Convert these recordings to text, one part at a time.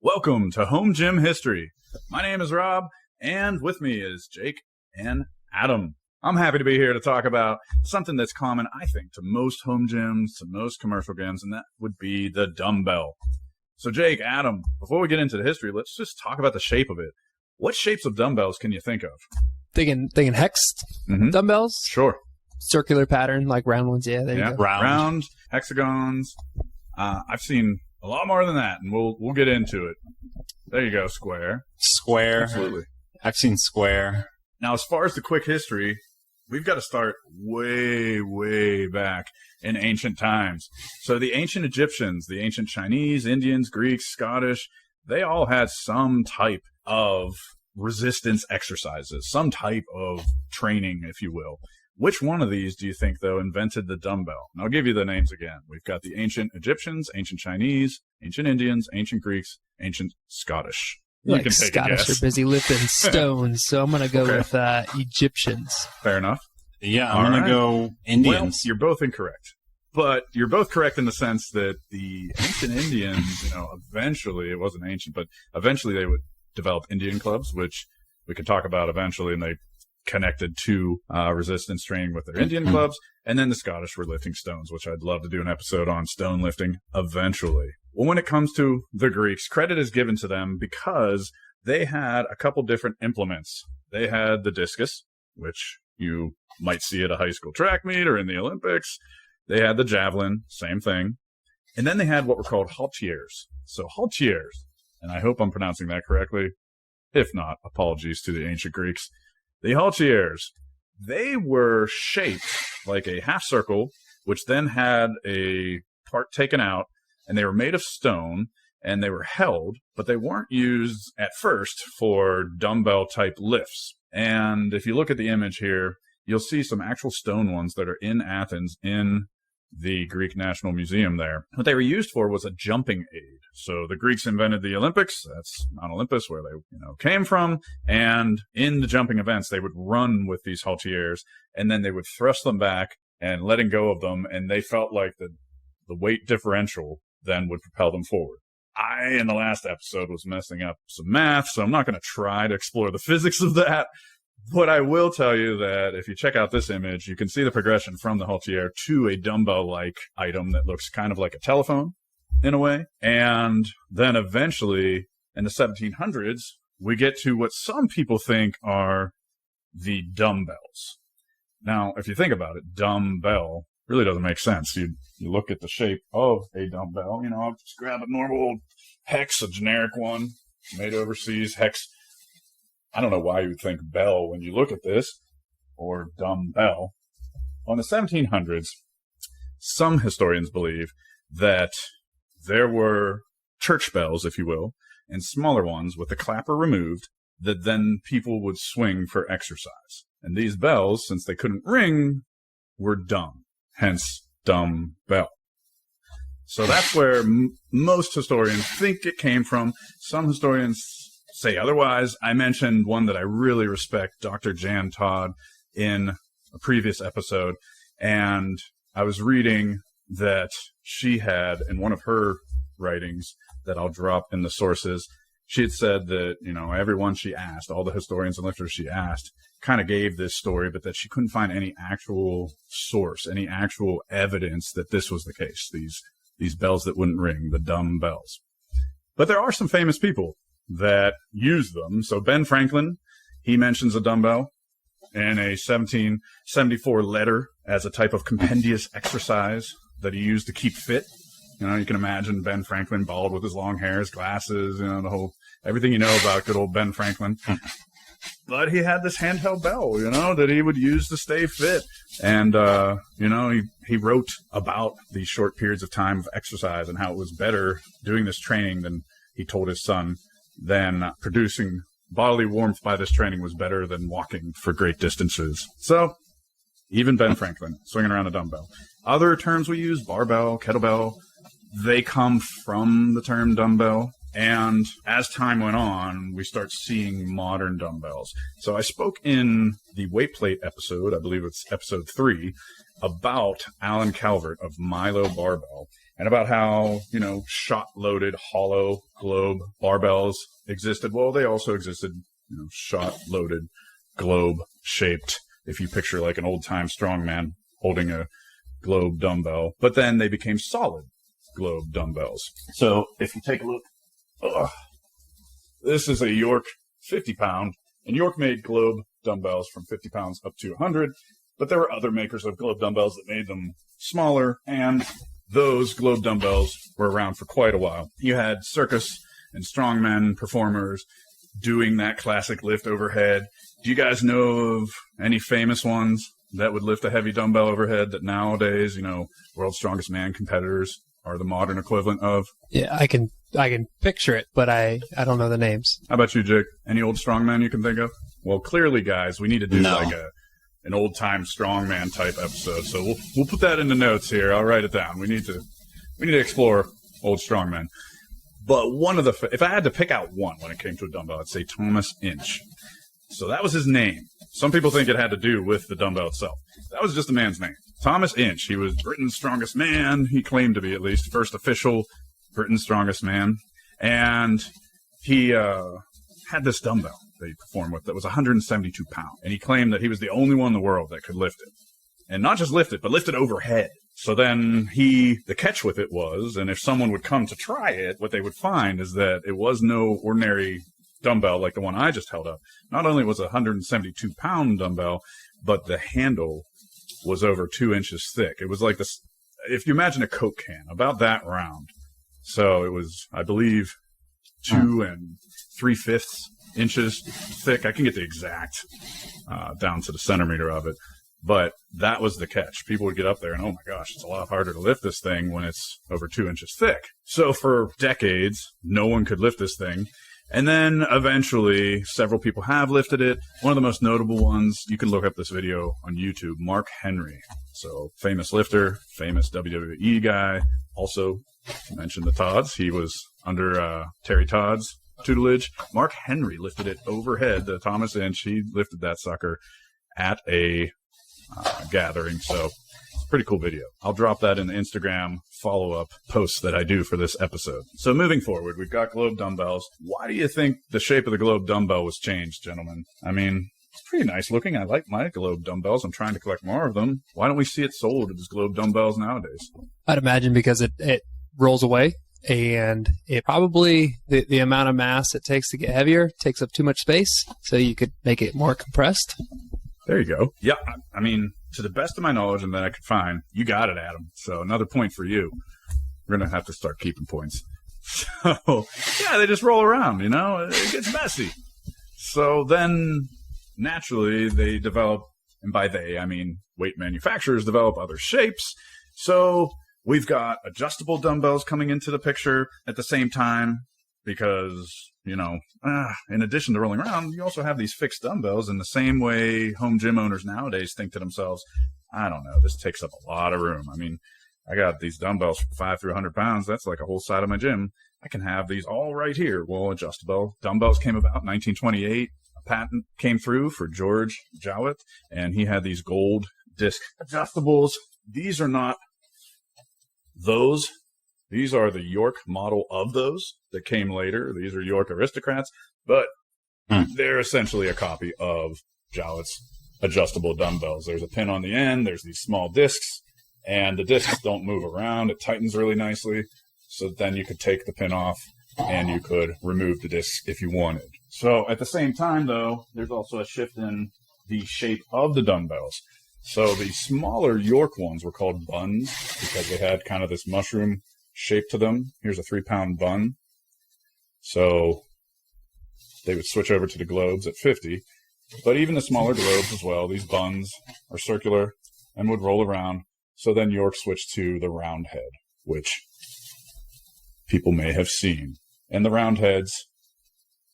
Welcome to Home Gym History. My name is Rob, and with me is Jake and Adam. I'm happy to be here to talk about something that's common, I think, to most home gyms, to most commercial gyms, and that would be the dumbbell. So Jake, Adam, before we get into the history, let's just talk about the shape of it. What shapes of dumbbells can you think of? Thinking hex dumbbells? Sure. Circular pattern, like round ones. Yeah, there you go. Round, hexagons. I've seen a lot more than that, and we'll get into it. There you go, square. Square. Absolutely. I've seen square. Now, as far as the quick history, we've got to start way, way back in ancient times. So the ancient Egyptians, the ancient Chinese, Indians, Greeks, Scottish, they all had some type of resistance exercises, some type of training, if you will. Which one of these do you think, though, invented the dumbbell? And I'll give you the names again. We've got the ancient Egyptians, ancient Chinese, ancient Indians, ancient Greeks, ancient Scottish. You Like can take Scottish a guess. are busy lifting stones, so I'm going to go with Egyptians. Fair enough. Yeah, I'm going to go Indians. Well, you're both incorrect. But you're both correct in the sense that the ancient Indians, eventually, it wasn't ancient, but eventually they would develop Indian clubs, which we could talk about eventually, and they connected to resistance training with their Indian clubs. And then the Scottish were lifting stones, which I'd love to do an episode on stone lifting eventually. Well, when it comes to the Greeks, credit is given to them because they had a couple different implements. They had the discus, which you might see at a high school track meet or in the Olympics. They had the javelin, same thing. And then they had what were called haltiers. So haltiers, and I hope I'm pronouncing that correctly. If not, apologies to the ancient Greeks. The haltiers, they were shaped like a half circle, which then had a part taken out, and they were made of stone, and they were held, but they weren't used at first for dumbbell-type lifts. And if you look at the image here, you'll see some actual stone ones that are in Athens in the Greek National Museum there. What they were used for was a jumping aid. So the Greeks invented the Olympics. That's Mount Olympus, where they came from. And in the jumping events, they would run with these haltiers, and then they would thrust them back and letting go of them. And they felt like the weight differential then would propel them forward. I, in the last episode, was messing up some math, so I'm not going to try to explore the physics of that. But I will tell you that if you check out this image, you can see the progression from the haltier to a dumbbell-like item that looks kind of like a telephone in a way. And then eventually, in the 1700s, we get to what some people think are the dumbbells. Now, if you think about it, dumbbell really doesn't make sense. You look at the shape of a dumbbell, I'll just grab a normal old hex, a generic one, made overseas, hex. I don't know why you would think bell when you look at this, or dumbbell. In the 1700s, some historians believe that there were church bells, if you will, and smaller ones with the clapper removed that then people would swing for exercise. And these bells, since they couldn't ring, were dumb, hence dumbbell. So that's where most historians think it came from. Some historians say otherwise. I mentioned one that I really respect, Dr. Jan Todd, in a previous episode, and I was reading that she had, in one of her writings that I'll drop in the sources, she had said that, everyone she asked, all the historians and lifters she asked, kind of gave this story, but that she couldn't find any actual source, any actual evidence that this was the case, these bells that wouldn't ring, the dumbbells. But there are some famous people that use them. So Ben Franklin, he mentions a dumbbell in a 1774 letter as a type of compendious exercise that he used to keep fit. You can imagine Ben Franklin bald with his long hair, his glasses, the whole, everything you know about good old Ben Franklin. But he had this handheld bell, that he would use to stay fit. And, he wrote about these short periods of time of exercise and how it was better doing this training than he told his son, then producing bodily warmth by this training was better than walking for great distances. So even Ben Franklin swinging around a dumbbell. Other terms we use, barbell, kettlebell, they come from the term dumbbell. And as time went on, we start seeing modern dumbbells. So I spoke in the weight plate episode, I believe it's episode 3, about Alan Calvert of Milo Barbell. and about how, shot-loaded hollow globe barbells existed. Well, they also existed, shot-loaded globe-shaped, if you picture like an old-time strongman holding a globe dumbbell. But then they became solid globe dumbbells. So if you take a look, this is a York 50-pound, and York made globe dumbbells from 50 pounds up to 100, but there were other makers of globe dumbbells that made them smaller, and those globe dumbbells were around for quite a while. You had circus and strongmen performers doing that classic lift overhead. Do you guys know of any famous ones that would lift a heavy dumbbell overhead that nowadays, World's Strongest Man competitors are the modern equivalent of? Yeah, I can picture it, but I don't know the names. How about you, Jake? Any old strongman you can think of? Well, clearly, guys, we need to do like an old-time strongman type episode. So we'll put that in the notes here. I'll write it down. We need to explore old strongmen. But if I had to pick out one when it came to a dumbbell, I'd say Thomas Inch. So that was his name. Some people think it had to do with the dumbbell itself. That was just the man's name. Thomas Inch. He was Britain's strongest man. He claimed to be, at least, first official Britain's strongest man. And he had this dumbbell that he performed with that was 172 pounds. And he claimed that he was the only one in the world that could lift it. And not just lift it, but lift it overhead. So then the catch with it was, and if someone would come to try it, what they would find is that it was no ordinary dumbbell like the one I just held up. Not only was it a 172-pound dumbbell, but the handle was over 2 inches thick. It was like this, if you imagine a Coke can, about that round. So it was, I believe, 2 3/5 inches thick. I can get the exact down to the centimeter of it. But that was the catch. People would get up there and, oh my gosh, it's a lot harder to lift this thing when it's over 2 inches thick. So for decades, no one could lift this thing. And then eventually, several people have lifted it. One of the most notable ones, you can look up this video on YouTube, Mark Henry. So famous lifter, famous WWE guy. Also, mentioned the Todds. He was under Terry Todd's tutelage. Mark Henry lifted it overhead, the Thomas Inch. He lifted that sucker at a gathering. So it's a pretty cool video. I'll drop that in the Instagram follow-up posts that I do for this episode. So moving forward, we've got globe dumbbells. Why do you think the shape of the globe dumbbell was changed, gentlemen? I mean, it's pretty nice looking. I like my globe dumbbells. I'm trying to collect more of them. Why don't we see it sold as globe dumbbells nowadays? I'd imagine because it rolls away, and it probably, the amount of mass it takes to get heavier takes up too much space, so you could make it more compressed. There you go. Yeah, I mean, to the best of my knowledge and that I could find, you got it, Adam. So another point for you. We're going to have to start keeping points. So, yeah, they just roll around, It gets messy. So then, naturally, they develop, and by they, I mean weight manufacturers develop other shapes. So we've got adjustable dumbbells coming into the picture at the same time because, in addition to rolling around, you also have these fixed dumbbells in the same way home gym owners nowadays think to themselves, I don't know, this takes up a lot of room. I mean, I got these dumbbells from 5 through 100 pounds. That's like a whole side of my gym. I can have these all right here. Well, adjustable dumbbells came about in 1928. A patent came through for George Jowett, and he had these gold disc adjustables. These are not those. These are the York model of those that came later. These are York Aristocrats, but they're essentially a copy of Jowett's adjustable dumbbells. There's a pin on the end. There's these small discs, and the discs don't move around. It tightens really nicely, so then you could take the pin off and you could remove the discs if you wanted. So at the same time, though, there's also a shift in the shape of the dumbbells. So the smaller York ones were called buns because they had kind of this mushroom shape to them. Here's a 3-pound bun. So they would switch over to the globes at 50. But even the smaller globes as well, these buns are circular and would roll around. So then York switched to the round head, which people may have seen. And the round heads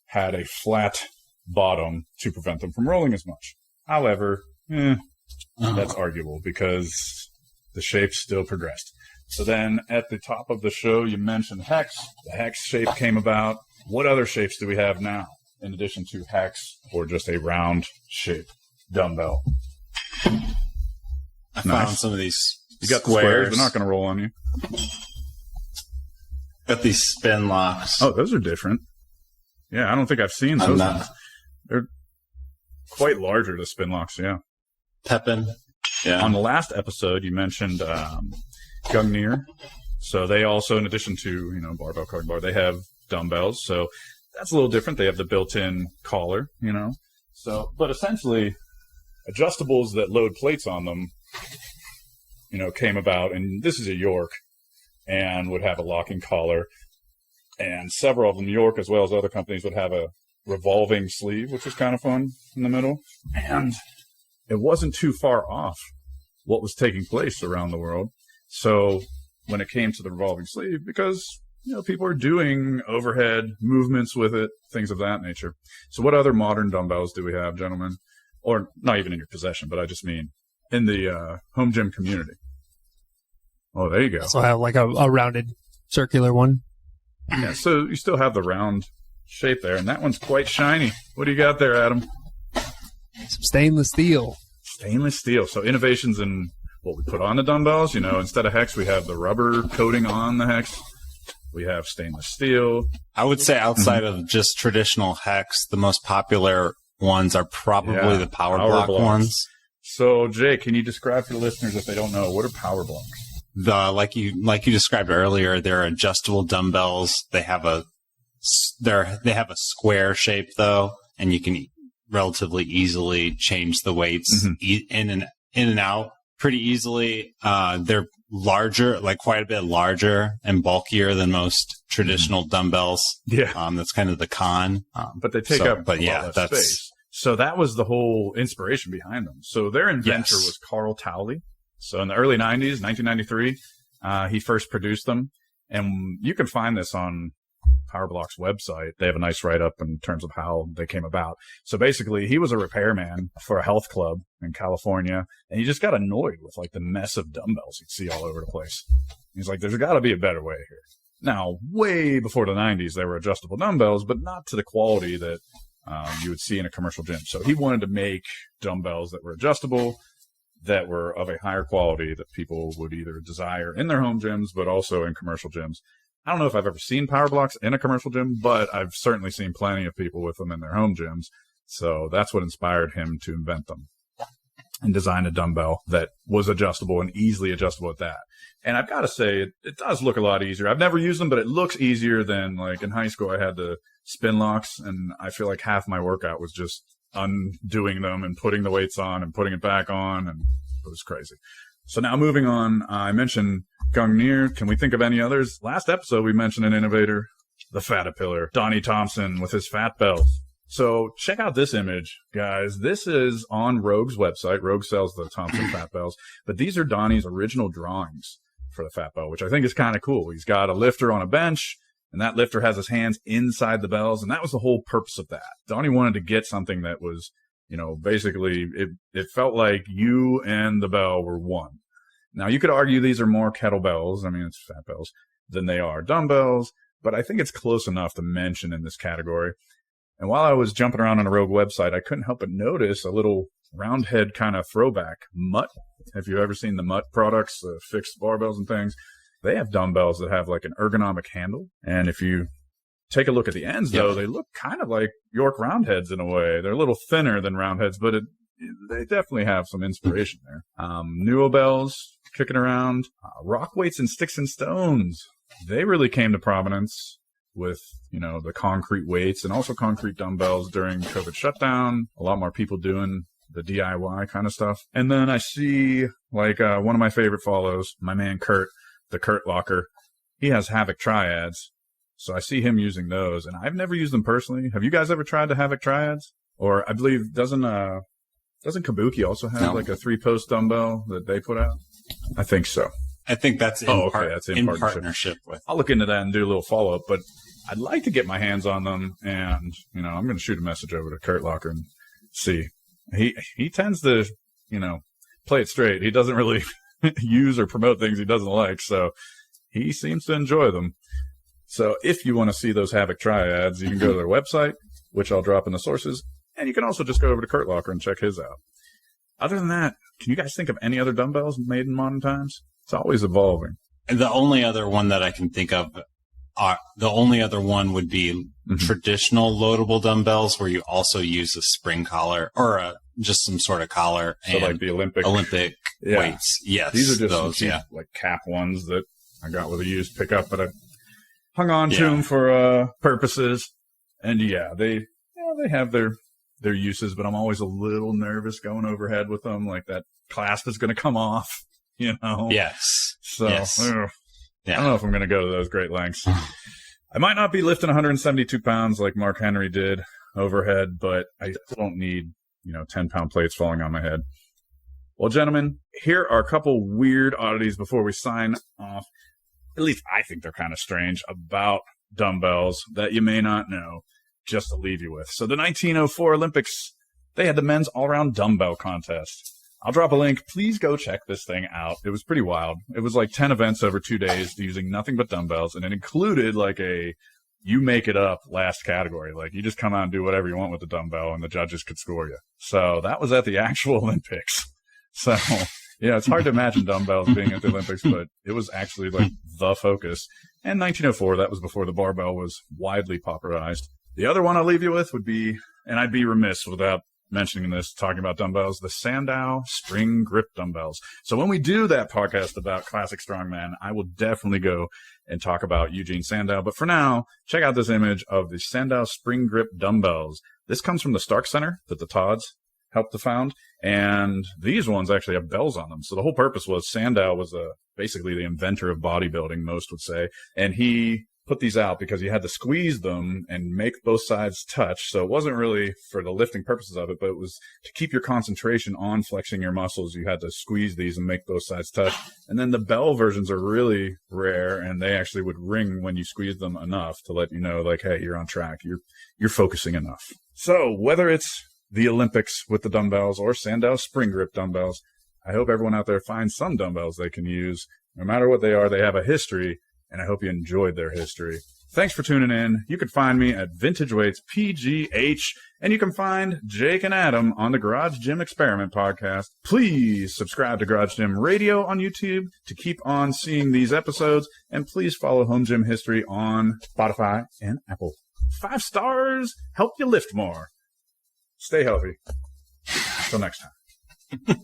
had a flat bottom to prevent them from rolling as much. However, that's arguable because the shape still progressed. So then at the top of the show, you mentioned hex. The hex shape came about. What other shapes do we have now in addition to hex or just a round shape dumbbell? I found some of these You got squares. the squares. They're not going to roll on you. Got these spin locks. Oh, those are different. Yeah, I don't think I've seen those ones. They're quite larger, the spin locks, yeah. Pepin. Yeah. On the last episode, you mentioned Gungnir. So they also, in addition to, barbell card bar, they have dumbbells. So that's a little different. They have the built-in collar, So, but essentially, adjustables that load plates on them, came about. And this is a York and would have a locking collar. And several of them, York as well as other companies, would have a revolving sleeve, which was kind of fun in the middle. And it wasn't too far off what was taking place around the world. So when it came to the revolving sleeve, because, people are doing overhead movements with it, things of that nature. So what other modern dumbbells do we have, gentlemen? Or not even in your possession, but I just mean in the home gym community. Oh, there you go. So I have like a rounded circular one. Yeah, so you still have the round shape there, and that one's quite shiny. What do you got there, Adam? Some stainless steel. Stainless steel. So innovations in what we put on the dumbbells. Instead of hex, we have the rubber coating on the hex. We have stainless steel. I would say outside of just traditional hex, the most popular ones are probably the power block blocks. Ones. So, Jay, can you describe for the listeners if they don't know, what are power blocks? Like you described earlier, they're adjustable dumbbells. They have a square shape though, and you can relatively easily change the weights in and out pretty easily. They're larger, like quite a bit larger and bulkier than most traditional dumbbells. Yeah. That's kind of the con. But they take up but a yeah, lot less that's space. So that was the whole inspiration behind them. So their inventor was Carl Towley. So in the early 90s, 1993, he first produced them. And you can find this on PowerBlock's website. They have a nice write-up in terms of how they came about. So basically, he was a repairman for a health club in California, and he just got annoyed with like the mess of dumbbells he'd see all over the place. He's like, there's got to be a better way here. Now, way before the 90s, they were adjustable dumbbells, but not to the quality that you would see in a commercial gym. So he wanted to make dumbbells that were adjustable, that were of a higher quality that people would either desire in their home gyms, but also in commercial gyms. I don't know if I've ever seen power blocks in a commercial gym, but I've certainly seen plenty of people with them in their home gyms. So that's what inspired him to invent them and design a dumbbell that was adjustable and easily adjustable at that. And I've got to say, it does look a lot easier. I've never used them, but it looks easier than like in high school. I had the spin locks, and I feel like half my workout was just undoing them and putting the weights on and putting it back on, and it was crazy. So now moving on, I mentioned Gungnir. Can we think of any others? Last episode, we mentioned an innovator, the Fatapillar, Donnie Thompson with his fat bells. So check out this image, guys. This is on Rogue's website. Rogue sells the Thompson fat bells, but these are Donnie's original drawings for the fat bell, which I think is kind of cool. He's got a lifter on a bench, and that lifter has his hands inside the bells, and that was the whole purpose of that. Donnie wanted to get something that was, basically it felt like you and the bell were one. Now, you could argue these are more kettlebells, it's fat bells, than they are dumbbells, but I think it's close enough to mention in this category. And while I was jumping around on a Rogue website, I couldn't help but notice a little round head kind of throwback. Mutt. Have you ever seen the Mutt products, fixed barbells and things? They have dumbbells that have like an ergonomic handle. And if you take a look at the ends, though, they look kind of like York roundheads in a way. They're a little thinner than roundheads, but they definitely have some inspiration there. Nuobells kicking around. Rock weights and sticks and stones. They really came to prominence with, the concrete weights and also concrete dumbbells during COVID shutdown. A lot more people doing the DIY kind of stuff. And then I see like one of my favorite follows, my man Kurt, the Kurt Locker. He has Havoc Triads. So I see him using those, and I've never used them personally. Have you guys ever tried the Havoc Triads? Or I believe, doesn't Kabuki also have like a 3-post dumbbell that they put out? I think so. I think that's in partnership with. I'll look into that and do a little follow-up, but I'd like to get my hands on them, and, I'm going to shoot a message over to Kurt Locker and see. He tends to, play it straight. He doesn't really use or promote things he doesn't like, so he seems to enjoy them. So if you want to see those Havoc Triads, you can go to their website, which I'll drop in the sources, and you can also just go over to Kurt Locker and check his out. Other than that, can you guys think of any other dumbbells made in modern times? It's always evolving. And the only other one that I can think of the only other one would be traditional loadable dumbbells, where you also use a spring collar or just some sort of collar. So and like the Olympic weights. Yes. These are just those, some cheap, like cap ones that I got with a used pickup, but I hung on to them for purposes. And they have their uses, but I'm always a little nervous going overhead with them. Like that clasp is going to come off, Yes. So yes. I don't know if I'm going to go to those great lengths. I might not be lifting 172 pounds like Mark Henry did overhead, but I still don't need, 10-pound plates falling on my head. Well, gentlemen, here are a couple weird oddities before we sign off. At least I think they're kind of strange about dumbbells that you may not know, just to leave you with. So the 1904 Olympics, they had the men's all-around dumbbell contest. I'll drop a link. Please go check this thing out. It was pretty wild. It was like 10 events over 2 days using nothing but dumbbells, and it included like you make it up last category. Like you just come out and do whatever you want with the dumbbell, and the judges could score you. So that was at the actual Olympics. So, it's hard to imagine dumbbells being at the Olympics, but it was actually like the focus. And 1904, that was before the barbell was widely popularized. The other one I'll leave you with would be, and I'd be remiss without mentioning this, talking about dumbbells, the Sandow spring grip dumbbells. So when we do that podcast about classic strongman, I will definitely go and talk about Eugene Sandow. But for now, check out this image of the Sandow spring grip dumbbells. This comes from the Stark Center that the Todds helped to found. And these ones actually have bells on them. So the whole purpose was Sandow was basically the inventor of bodybuilding, most would say. And he put these out because you had to squeeze them and make both sides touch. So it wasn't really for the lifting purposes of it, but it was to keep your concentration on flexing your muscles. You had to squeeze these and make both sides touch. And then the bell versions are really rare, and they actually would ring when you squeeze them enough to let you know, like, hey, you're on track. You're focusing enough. So whether it's the Olympics with the dumbbells or Sandow spring grip dumbbells, I hope everyone out there finds some dumbbells they can use. No matter what they are, they have a history, and I hope you enjoyed their history. Thanks for tuning in. You can find me at Vintage Weights PGH, and you can find Jake and Adam on the Garage Gym Experiment podcast. Please subscribe to Garage Gym Radio on YouTube to keep on seeing these episodes, and please follow Home Gym History on Spotify and Apple. 5 stars, help you lift more. Stay healthy. Till next time.